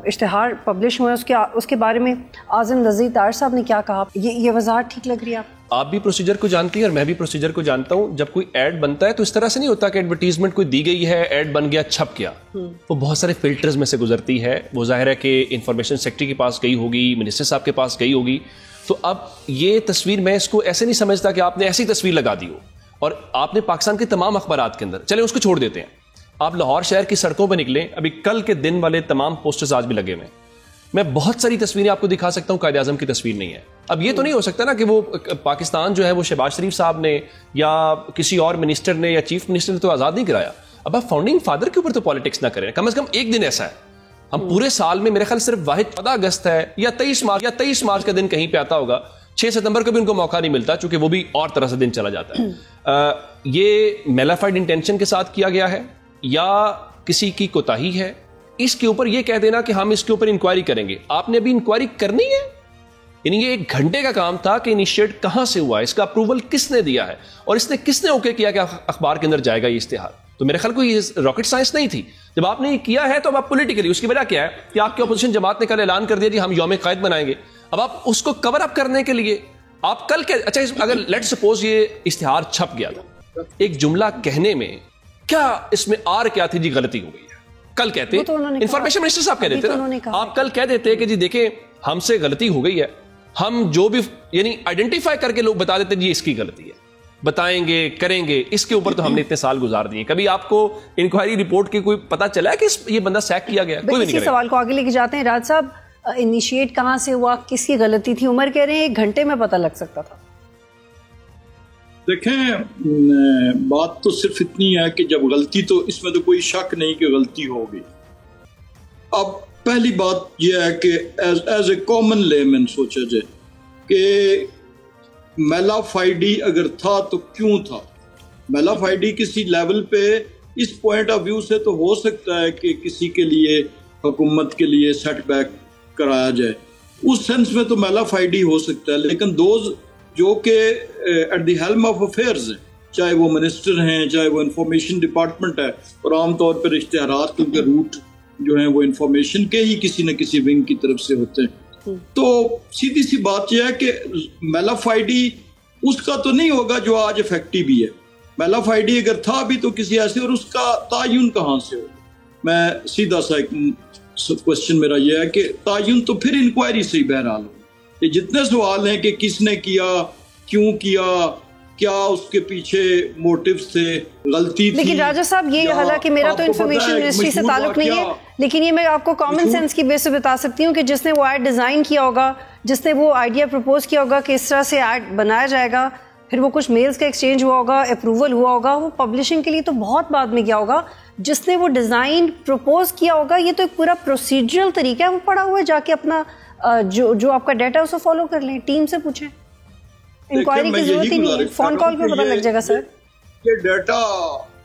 اشتہار پبلش ہوئے اس کے بارے میں اعظم نذیر طاہر صاحب نے کیا کہا؟ یہ وضاحت ٹھیک لگ رہی ہے آپ بھی پروسیجر کو جانتی ہیں اور میں بھی پروسیجر کو جانتا ہوں. جب کوئی ایڈ بنتا ہے تو اس طرح سے نہیں ہوتا کہ ایڈورٹیزمنٹ کوئی دی گئی ہے, ایڈ بن گیا, چھپ گیا. وہ بہت سارے فلٹرز میں سے گزرتی ہے. وہ ظاہر ہے کہ انفارمیشن سیکرٹری کے پاس گئی ہوگی, منسٹر صاحب کے پاس گئی ہوگی. تو اب یہ تصویر میں اس کو ایسے نہیں سمجھتا کہ آپ نے ایسی تصویر لگا دی ہو اور آپ نے پاکستان کے تمام اخبارات کے اندر, چلیں اس کو چھوڑ دیتے ہیں, آپ لاہور شہر کی سڑکوں پہ نکلیں, ابھی کل کے دن والے تمام پوسٹرز آج بھی لگے ہوئے ہیں. میں بہت ساری تصویریں آپ کو دکھا سکتا ہوں, قائد اعظم کی تصویر نہیں ہے. اب یہ تو نہیں ہو سکتا نا کہ وہ پاکستان جو ہے وہ شہباز شریف صاحب نے یا کسی اور منسٹر نے یا چیف منسٹر نے تو آزاد نہیں کرایا. اب آپ فاؤنڈنگ فادر کے اوپر تو پالیٹکس نہ کریں, کم از کم ایک دن ایسا ہے, ہم پورے سال میں میرے خیال صرف واحد 14 اگست ہے یا 23 مارچ کا دن کہیں پہ آتا ہوگا, 6 ستمبر کو بھی ان کو موقع نہیں ملتا چونکہ وہ بھی اور طرح سے دن چلا جاتا ہے. یہ میلافائڈ انٹینشن کے ساتھ کیا گیا ہے یا کسی کی کوتاہی ہے, اس کے اوپر یہ کہہ دینا کہ ہم اس کے اوپر انکوائری کریں گے, آپ نے ابھی انکوائری کرنی ہے. یعنی یہ 1 گھنٹے کا کام تھا کہ انیشیٹ کہاں سے ہوا, اس کا اپروول کس نے دیا ہے, اور اس نے کس نے اوکے کیا کہ اخبار کے اندر جائے گا یہ اشتہار. تو میرے خیال کو یہ راکٹ سائنس نہیں تھی. جب آپ نے یہ کیا ہے تو اب آپ پولیٹیکلی, اس کی وجہ کیا ہے کہ آپ کی اپوزیشن جماعت نے کل اعلان کر دیا جی ہم یوم قائد منائیں گے. اب آپ اس کو کور اپ کرنے کے لیے آپ کل اچھا اگر لیٹ سپوز یہ اشتہار چھپ گیا تھا, ایک جملہ کہنے میں کیا اس میں کیا تھی جی غلطی ہو گئی ہے, کل کہتے انفارمیشن منسٹر صاحب کہہ دیتے نا, آپ کل کہہ دیتے کہ جی دیکھیں ہم سے غلطی ہو گئی ہے, ہم جو بھی یعنی آئیڈینٹیفائی کر کے لوگ بتا دیتے جی اس کی غلطی ہے, بتائیں گے کریں گے. اس کے اوپر تو ہم نے اتنے سال گزار دیے, کبھی آپ کو انکوائری رپورٹ کی کوئی پتا چلا ہے کہ یہ بندہ سیک کیا گیا؟ کوئی نہیں. سوال کو آگے لے کے جاتے ہیں. راج صاحب, انیشیٹ کہاں سے ہوا, کس کی غلطی تھی؟ عمر کہہ رہے ہیں 1 گھنٹے میں پتہ لگ سکتا تھا. دیکھیں بات تو صرف اتنی ہے کہ جب غلطی, تو اس میں تو کوئی شک نہیں کہ غلطی ہوگی. اب پہلی بات یہ ہے کہ ایز اے کامن لیمن سوچا جائے کہ میلافائڈی اگر تھا تو کیوں تھا. میلافائڈی کسی لیول پہ اس پوائنٹ آف ویو سے تو ہو سکتا ہے کہ کسی کے لیے حکومت کے لیے سیٹ بیک کرایا جائے, اس سینس میں تو میلافائڈی ہو سکتا ہے. لیکن دوز جو کہ at the helm of affairs ہیں, چاہے وہ منسٹر ہیں چاہے وہ انفارمیشن ڈپارٹمنٹ ہے, اور عام طور پر اشتہارات کے روٹ جو ہیں وہ انفارمیشن کے ہی کسی نہ کسی ونگ کی طرف سے ہوتے ہیں. تو سیدھی سی بات یہ ہے کہ میلافائڈی اس کا تو نہیں ہوگا جو آج افیکٹو بھی ہے. میلافائڈی اگر تھا بھی تو کسی ایسے, اور اس کا تعین کہاں سے ہوگا. میں سیدھا سا ایک کوشچن میرا یہ ہے کہ تعین تو پھر انکوائری سے ہی بہرحال ہو. یہ جتنے سوال ہیں کہ کس نے کیا, کیوں کیا, کیا اس کے پیچھے موٹیوز تھے, غلطی تھی. لیکن راجہ صاحب یہ حالانکہ میرا تو انفارمیشن منسٹری سے تعلق نہیں ہے, لیکن یہ میں آپ کو کامن سینس کی بیس سے بتا سکتی ہوں کہ جس نے وہ ایڈ ڈیزائن کیا ہوگا, جس نے وہ آئیڈیا پرپوز کیا ہوگا کہ اس طرح سے ایڈ بنایا جائے گا, پھر وہ کچھ میلز کا ایکسچینج ہوا ہوگا, اپروول ہوا ہوگا, وہ پبلشنگ کے لیے تو بہت بعد میں کیا ہوگا. جس نے وہ ڈیزائن پرپوز کیا ہوگا, یہ تو ایک پورا پروسیجرل طریقہ ہے, وہ پڑا ہوا ہے, جا کے اپنا جو آپ کا ڈیٹا ہے اسے فالو کر لیں, ٹیم سے پوچھیں. انکوائری کی ضرورت ہی نہیں ہے, فون کال پہ پتہ لگ جائے گا. سر یہ ڈیٹا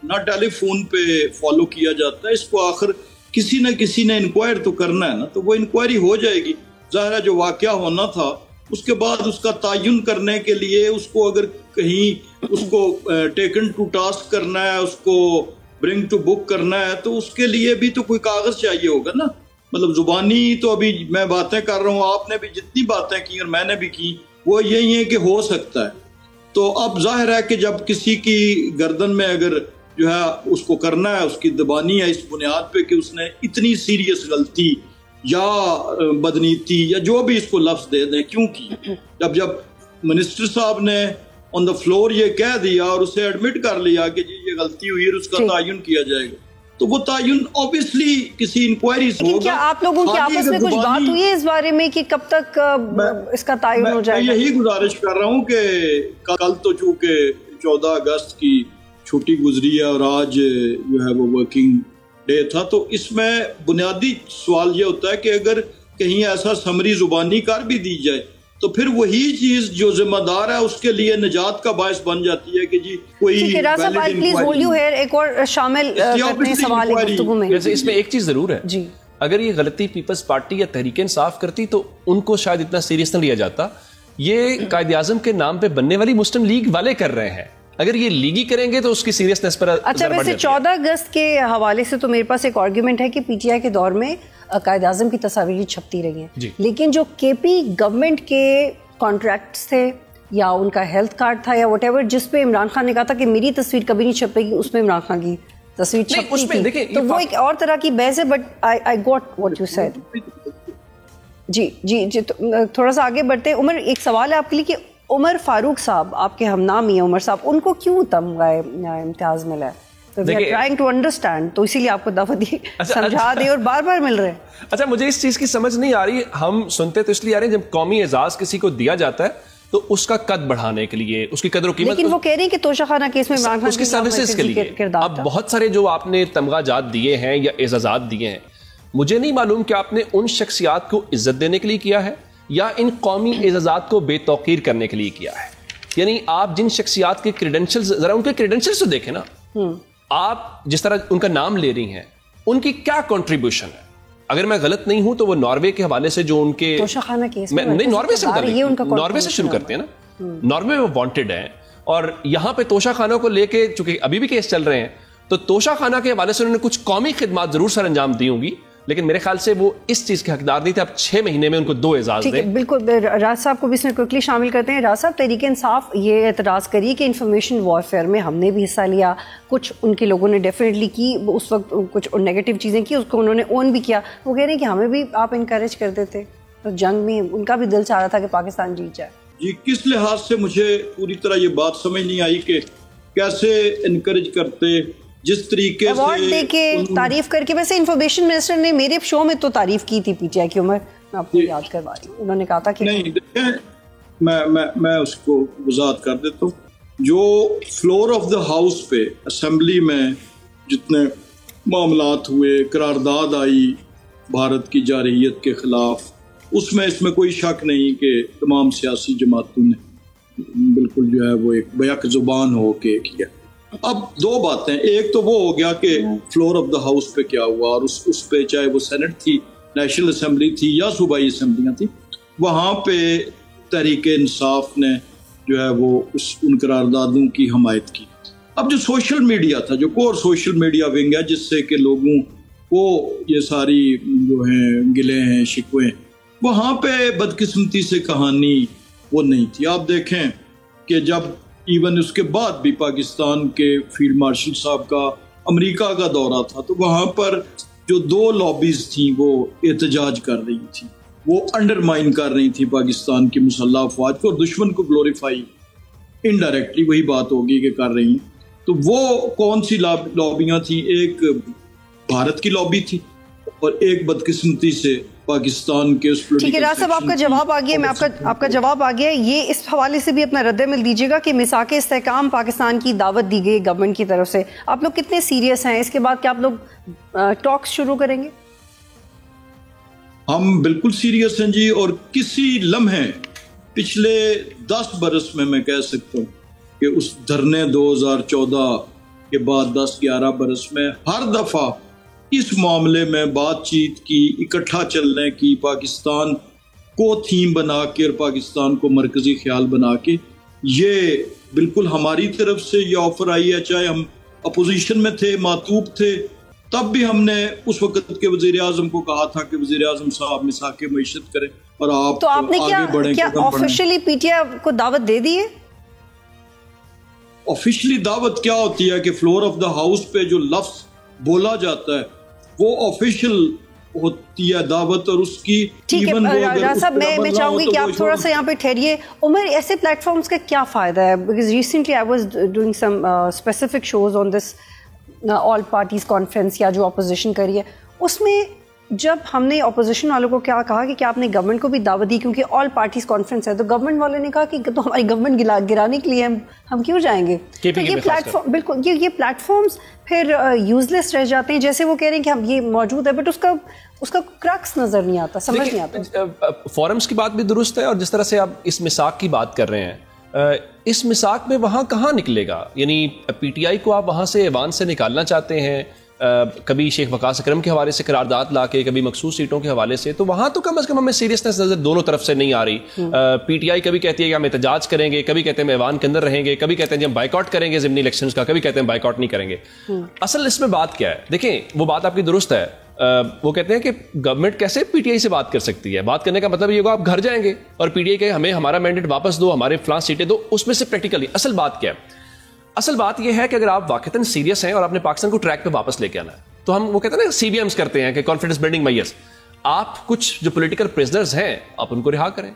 نہ ٹیلی فون پہ فالو کیا جاتا ہے, اس کو آخر کسی نہ کسی نے انکوائر تو کرنا ہے نا, تو وہ انکوائری ہو جائے گی. ظاہر ہے جو واقعہ ہونا تھا اس کے بعد اس کا تعین کرنے کے لیے اس کو اگر کہیں اس کو ٹیکن ٹو ٹاسک کرنا ہے, اس کو برنگ ٹو بک کرنا ہے, تو اس کے لیے بھی تو کوئی کاغذ چاہیے ہوگا نا. مطلب زبانی تو ابھی میں باتیں کر رہا ہوں, آپ نے بھی جتنی باتیں کی اور میں نے بھی کی وہ یہی ہے کہ ہو سکتا ہے. تو اب ظاہر ہے کہ جب کسی کی گردن میں اگر جو ہے اس کو کرنا ہے, اس کی زبانی ہے اس بنیاد پہ کہ اس نے اتنی سیریس غلطی یا بدنیتی یا جو بھی اس کو لفظ دے دیں کیوں کی. جب منسٹر صاحب نے آن دا فلور یہ کہہ دیا اور اسے ایڈمٹ کر لیا کہ جی یہ غلطی ہوئی اور اس کا تعین کیا جائے گا, تو وہ تعین اوبیسلی کسی انکوائری سے ہوگا. کیا آپ لوگوں کی آپس میں کچھ بات ہوئی ہے اس بارے میں کہ کب تک اس کا تعین ہو جائے گا؟ میں یہی گزارش کر رہا ہوں کہ کل تو چونکہ 14 اگست کی چھٹی گزری ہے اور آج جو ہے وہ ورکنگ ڈے تھا, تو اس میں بنیادی سوال یہ ہوتا ہے کہ اگر کہیں ایسا سمری زبانی کر بھی دی جائے تو پھر وہی چیز جو ذمہ دار ہے اس کے لیے نجات کا باعث بن جاتی ہے کہ جی کوئی پلیز ہولڈ یو ہیئر ایک اور شامل کرتے ہیں سوال گفتگو میں. اس میں ایک چیز ضرور ہے جی, اگر یہ غلطی پیپلز پارٹی یا تحریک انصاف کرتی تو ان کو شاید اتنا سیریس نہ لیا جاتا. یہ قائد اعظم کے نام پہ بننے والی مسلم لیگ والے کر رہے ہیں, اگر یہ لیگی کریں گے تو اس کی سیریسنس پر اچھا. ویسے 14 اگست کے حوالے سے تو میرے پاس ایک آرگیومنٹ ہے کہ پی ٹی آئی کے دور میں قائد اعظم کی تصاویر چھپتی رہی ہیں, لیکن جو کے پی گورنمنٹ کے کانٹریکٹس تھے یا ان کا ہیلتھ کارڈ تھا یا وٹ ایور, جس پہ عمران خان نے کہا تھا کہ میری تصویر کبھی نہیں چھپے گی, اس میں عمران خان کی تصویر چھپتی تھی, تو وہ ایک اور طرح کی بحث ہے. But I got what you said. جی جی جی, تھوڑا سا آگے بڑھتے ہیں. عمر, ایک سوال ہے آپ کے لیے کہ عمر فاروق صاحب آپ کے ہم نام ہی ہیں, عمر صاحب, ان کو کیوں تمغہ امتیاز ملا ہے؟ ٹرائنگ ٹو انڈرسٹینڈ, تو اسی لیے آپ کو دعوت دی, سمجھا دیں, اور بار بار مل رہے ہیں. اچھا, مجھے اس چیز کی سمجھ نہیں آ رہی. ہم سنتے تو اس لیے آ رہے ہیں جب قومی اعزاز کسی کو دیا جاتا ہے تو اس کا قد بڑھانے کے لیے, اس کی قدر و قیمت, لیکن وہ کہہ رہے ہیں کہ توشہ خانہ کیس میں عمران خان اس کی سروسز کے لیے اب بہت سارے جو آپ نے تمغہ جات دیے ہیں یا اعزازات دیے ہیں, مجھے نہیں معلوم کہ آپ نے ان شخصیات کو عزت دینے کے لیے کیا ہے یا ان قومی اعزازات کو بے توقیر کرنے کے لیے کیا ہے. یعنی آپ جن شخصیات کے کریڈنشلز, ذرا ان کے کریڈنشلز تو دیکھیں نا, آپ جس طرح ان کا نام لے رہی ہیں ان کی کیا کنٹریبیوشن ہے. اگر میں غلط نہیں ہوں تو وہ ناروے کے حوالے سے جو ان کے نہیں ناروے سے شروع کرتے ہیں نا, ناروے میں وانٹڈ ہیں اور یہاں پہ توشہ خانوں کو لے کے چونکہ ابھی بھی کیس چل رہے ہیں تو توشہ خانہ کے حوالے سے انہوں نے کچھ قومی خدمات ضرور سر انجام دی ہوں گی, لیکن میرے خیال سے وہ اس چیز کے حقدار نہیں تھے. اب 6 مہینے میں ان کو 2 اعزاز دیں. بالکل, راز صاحب کو بھی اس میں کوئکلی شامل کرتے ہیں. راز صاحب, تحریک انصاف یہ اعتراض کریے کہ انفارمیشن وارفیئر میں ہم نے بھی حصہ لیا, کچھ ان کے لوگوں نے ڈیفینیٹلی کی, اس وقت کچھ نیگیٹو چیزیں کی, اس کو انہوں نے اون بھی کیا. وہ کہہ رہے ہیں کہ ہمیں بھی آپ انکریج کرتے تھے, تو جنگ میں ان کا بھی دل چاہ رہا تھا کہ پاکستان جیت جائے. جی, کس لحاظ سے مجھے پوری طرح یہ بات سمجھ نہیں آئی کہ کیسے انکریج کرتے, جس طریقے سے ایوارڈ دے کے تعریف کر کے. ویسے انفارمیشن منسٹر نے میرے شو میں تو تعریف کی تھی پی ٹی آئی کی, عمر میں آپ کو یاد کروا رہی ہوں, انہوں نے کہا تھا کہ نہیں, دیکھیں میں اس کو وضاحت کر دیتا ہوں. جو فلور آف دا ہاؤس پہ اسمبلی میں جتنے معاملات ہوئے, قرارداد آئی بھارت کی جارحیت کے خلاف, اس میں کوئی شک نہیں کہ تمام سیاسی جماعتوں نے بالکل جو ہے وہ ایک بیک زبان ہو کے کیا. اب 2 باتیں, ایک تو وہ ہو گیا کہ فلور آف دا ہاؤس پہ کیا ہوا, اور اس پہ چاہے وہ سینٹ تھی, نیشنل اسمبلی تھی یا صوبائی اسمبلیاں تھیں, وہاں پہ تحریک انصاف نے جو ہے وہ ان قراردادوں کی حمایت کی. اب جو سوشل میڈیا تھا, جو کور سوشل میڈیا ونگ ہے, جس سے کہ لوگوں کو یہ ساری جو ہیں گلے ہیں شکوے, وہاں پہ بدقسمتی سے کہانی وہ نہیں تھی. آپ دیکھیں کہ جب ایون اس کے بعد بھی پاکستان کے فیلڈ مارشل صاحب کا امریکہ کا دورہ تھا, تو وہاں پر جو 2 لابیز تھیں وہ احتجاج کر رہی تھیں, وہ انڈرمائن کر رہی تھی پاکستان کی مسلح افواج کو, اور دشمن کو گلوریفائی انڈائریکٹلی وہی بات ہوگی کہ کر رہی ہیں. تو وہ کون سی لابیاں تھیں؟ ایک بھارت کی لابی تھی اور ایک بدقسمتی سے پاکستان کے. ٹھیک ہے راز صاحب, آپ کا جواب آ گیا, میں آپ کا جواب آ گیا. یہ اس حوالے سے بھی اپنا رد عمل دیجیے گا کہ میثاق استحکام پاکستان کی دعوت دی گئی گورنمنٹ کی طرف سے, آپ لوگ کتنے سیریس ہیں؟ اس کے بعد کیا آپ لوگ ٹاکس شروع کریں گے؟ ہم بالکل سیریس ہیں جی, اور کسی لمحے پچھلے 10 برس میں کہہ سکتا ہوں کہ اس دھرنے 2014 کے بعد 10-11 برس میں ہر دفعہ اس معاملے میں بات چیت کی, اکٹھا چلنے کی, پاکستان کو تھیم بنا کے اور پاکستان کو مرکزی خیال بنا کے, یہ بالکل ہماری طرف سے یہ آفر آئی ہے. چاہے ہم اپوزیشن میں تھے, معطوب تھے, تب بھی ہم نے اس وقت کے وزیر اعظم کو کہا تھا کہ وزیر اعظم صاحب میثاق معیشت کریں اور آپ آگے بڑھیں. کیا آفیشلی پی ٹی آئی کو دعوت دے دی ہے؟ آفیشلی دعوت کیا ہوتی ہے کہ فلور آف دا ہاؤس پہ جو لفظ بولا جاتا ہے وہ آفیشیل ہوتی ہے دعوت, اور اس کی. ٹھیک ہے راز صاحب, میں چاہوں گی کہ آپ تھوڑا سا یہاں پہ ٹھہریے. عمر, ایسے پلیٹ فارمز کا کیا فائدہ ہے؟ Because recently I was doing some specific shows on this all parties conference, یا جو اپوزیشن کری ہے, اس میں جب ہم نے اپوزیشن والوں کو کیا کہا کہ کیا آپ نے گورنمنٹ کو بھی دعوت دی, کیونکہ آل پارٹیز کانفرنس ہے, تو گورنمنٹ والوں نے کہا کہ تو ہماری گورنمنٹ گرانے کے لیے ہم کیوں جائیں گے؟ تو یہ پلیٹ فارم بالکل یہ پلیٹ فارمز پھر یوزلیس رہ جاتے ہیں. جیسے وہ کہہ رہے ہیں کہ ہم یہ موجود ہے, بٹ اس کا کرکس نظر نہیں آتا, سمجھ نہیں آتا. فورمز کی بات بھی درست ہے, اور جس طرح سے آپ اس میثاق کی بات کر رہے ہیں, اس میثاق میں وہاں کہاں نکلے گا؟ یعنی پی ٹی آئی کو آپ وہاں سے ایوان سے نکالنا چاہتے ہیں, کبھی شیخ وقاص اکرم کے حوالے سے قرارداد لا کے, کبھی مخصوص سیٹوں کے حوالے سے, تو وہاں تو کم از کم ہمیں سیریسنس نظر دونوں طرف سے نہیں آ رہی. پی ٹی آئی کبھی کہتی ہے کہ ہم احتجاج کریں گے, کبھی کہتے ہیں ہم ایوان کے اندر رہیں گے, کبھی کہتے ہیں ہم بائیکاٹ کریں گے ضمنی الیکشنز کا, کبھی کہتے ہیں بائیکاٹ نہیں کریں گے. اصل اس میں بات کیا ہے؟ دیکھیں, وہ بات آپ کی درست ہے. وہ کہتے ہیں کہ گورنمنٹ کیسے پی ٹی آئی سے بات کر سکتی ہے؟ بات کرنے کا مطلب یہ ہوگا آپ گھر جائیں گے اور پی ٹی آئی کہ ہمیں ہمارا مینڈیٹ واپس دو, ہمارے فلاں سیٹیں دو. اس میں سے پریکٹیکلی اصل بات کیا ہے؟ اصل بات یہ ہے کہ اگر آپ واقعتاً سیریس ہیں اور آپ نے پاکستان کو ٹریک پہ واپس لے کے آنا ہے, تو ہم وہ کہتے ہیں نا سی بی ایمز کرتے ہیں کہ کانفیڈنس بلڈنگ میئرز, آپ کچھ جو پولیٹیکل پرزنرز ہیں آپ ان کو رہا کریں.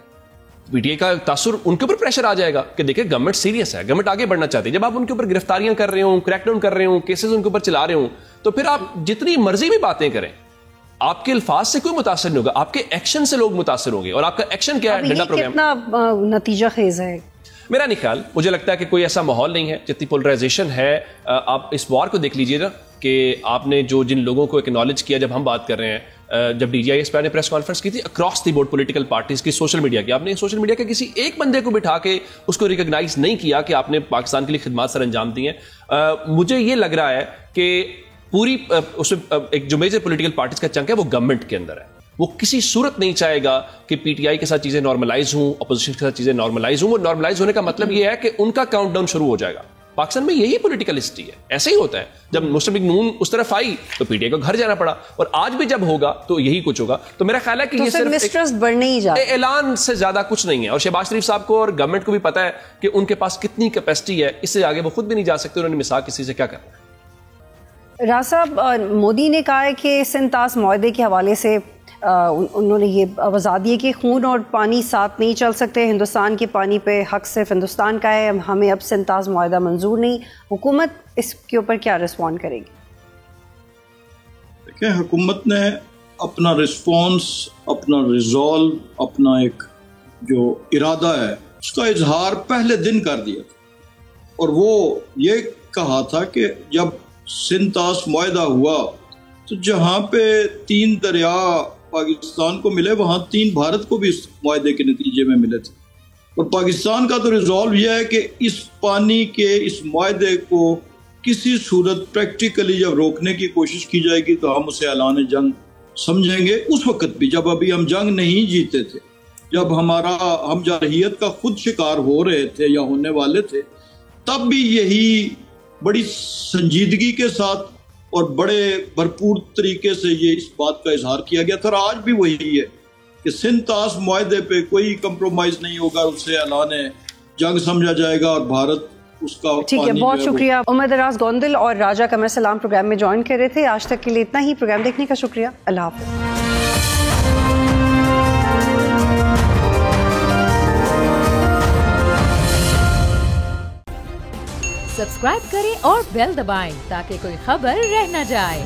پی ٹی آئی کا تاثر ان کے اوپر پریشر آ جائے گا کہ دیکھیں گورنمنٹ سیریس ہے, گورنمنٹ آگے بڑھنا چاہتی ہے. جب آپ ان کے اوپر گرفتاریاں کر رہے ہوں, کریک ڈاؤن کر رہے ہوں, کیسز ان کے اوپر چلا رہے ہوں, تو پھر آپ جتنی مرضی بھی باتیں کریں, آپ کے الفاظ سے کوئی متاثر نہیں ہوگا, آپ کے ایکشن سے لوگ متاثر ہوں گے. اور آپ کا ایکشن کیا ہے؟ ڈنڈا پروگرام. کتنا نتیجہ خیز ہے؟ میرا نہیں خیال, مجھے لگتا ہے کہ کوئی ایسا ماحول نہیں ہے. جتنی پولرائزیشن ہے, آپ اس وار کو دیکھ لیجئے نا, کہ آپ نے جن لوگوں کو اکنالج کیا جب ہم بات کر رہے ہیں, جب D G I S P نے پریس کانفرنس کی تھی across the board political parties کی, سوشل میڈیا کی, آپ نے سوشل میڈیا کے کسی ایک بندے کو بٹھا کے اس کو ریکگنائز نہیں کیا کہ آپ نے پاکستان کے لیے خدمات سر انجام دی ہیں. مجھے یہ لگ رہا ہے کہ پوری اس میں ایک جو میجر پولیٹیکل پارٹیز کا چنک ہے وہ گورنمنٹ کے اندر ہے. وہ کسی صورت نہیں چاہے گا کہ پی ٹی آئی کے ساتھ چیزیں نارملائز ہوں, اپوزیشن کے ساتھ چیزیں نارملائز ہوں. وہ نارملائز ہونے کا مطلب یہ ہے کہ ان کا کاؤنٹ ڈاؤن شروع ہو جائے گا. پاکستان میں یہی پولیٹیکل ہسٹری ہے, ایسے ہی ہوتا ہے. جب مسلم لیگ نون اس طرف آئی تو پی ٹی آئی کو گھر جانا پڑا, اور آج بھی جب ہوگا تو یہی کچھ ہوگا. تو میرا خیال ہے کہ یہ صرف مسٹرسٹ بڑھنے ہی جاتا ہے, اعلان سے زیادہ کچھ نہیں ہے. اور شہباز شریف صاحب کو اور گورنمنٹ کو بھی پتا ہے کہ ان کے پاس کتنی کیپیسٹی ہے, اس سے آگے وہ خود بھی نہیں جا سکتے. انہوں نے مساق کسی سے کیا کرنا ہے. راز صاحب, مودی نے کہا ہے کہ سندھ طاس معاہدے کے حوالے سے انہوں نے یہ وضاحت دی کہ خون اور پانی ساتھ نہیں چل سکتے, ہندوستان کے پانی پہ حق صرف ہندوستان کا ہے, ہمیں اب سندھ طاس معاہدہ منظور نہیں. حکومت اس کے اوپر کیا رسپونڈ کرے گی؟ دیکھیں, حکومت نے اپنا رسپانس, اپنا ریزالو, اپنا ایک جو ارادہ ہے اس کا اظہار پہلے دن کر دیا تھا. اور وہ یہ کہا تھا کہ جب سندھ طاس معاہدہ ہوا تو جہاں پہ 3 دریا پاکستان کو ملے وہاں 3 بھارت کو بھی اس معاہدے کے نتیجے میں ملے تھے. اور پاکستان کا تو ریزالو یہ ہے کہ اس پانی کے اس معاہدے کو کسی صورت پریکٹیکلی جب روکنے کی کوشش کی جائے گی تو ہم اسے اعلان جنگ سمجھیں گے. اس وقت بھی جب ابھی ہم جنگ نہیں جیتے تھے, جب ہم جارحیت کا خود شکار ہو رہے تھے یا ہونے والے تھے, تب بھی یہی بڑی سنجیدگی کے ساتھ اور بڑے بھرپور طریقے سے یہ اس بات کا اظہار کیا گیا تھا. اور آج بھی وہی ہے کہ سندھ طاس معاہدے پہ کوئی کمپرومائز نہیں ہوگا, اسے اعلان جنگ سمجھا جائے گا. اور بھارت اس کا ٹھیک ہے, بہت شکریہ. عمر دراز گوندل اور راجہ قمر سلام پروگرام میں جوائن کر رہے تھے. آج تک کے لیے اتنا ہی. پروگرام دیکھنے کا شکریہ. اللہ حافظ. سبسکرائب کریں اور بیل دبائیں تاکہ کوئی خبر رہ نہ جائے.